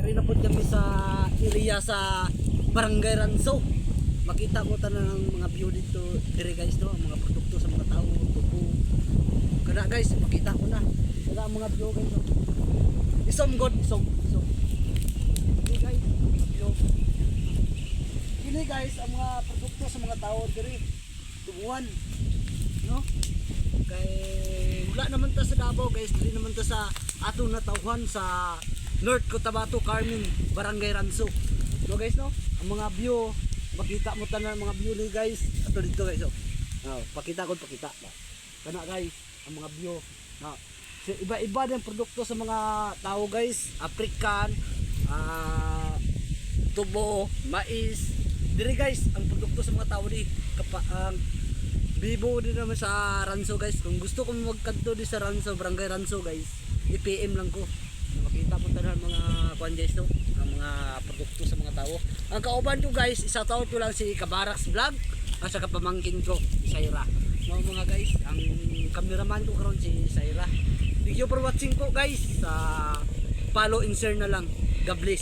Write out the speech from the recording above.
Kaya na po kami sa area sa Barangay Ranso. Makita mo tanan ng mga view dito dire guys, no, ang mga produkto sa mga tao, tubo. Kada guys, makita ko na. Kada ang mga view guys. No? Isom god, isom. Okay guys, mga view. Kini guys ang mga produkto sa mga tao dire. Tubuan. No? Kay wala naman ta sa Davao guys, dili naman ta sa atong natawhan sa North Cotabato, Carmen, Barangay Ranso. No guys, no? Ang mga view, makita mo tanan mga view ni guys. Ato dito guys, oh. Pakita. Kana guys, ang mga view. No. So, iba-iba din produkto sa mga tao guys. African, tubo, mais. Dire guys, ang produkto sa mga tao di bibo din naman sa Ranso guys. Kung gusto ko magkanto di sa Ranso, Barangay Ranso guys, i-PM lang ko. Makita po tayo mga kuan guys, no? Ang mga produkto sa mga tao. Ang kauban ko guys, isa taon ko lang si Kabaraks Vlog at saka pamangkin ko, Saira. No mga guys, ang cameraman ko karon si Saira. Thank you for watching po guys. Follow and share na lang. God bless.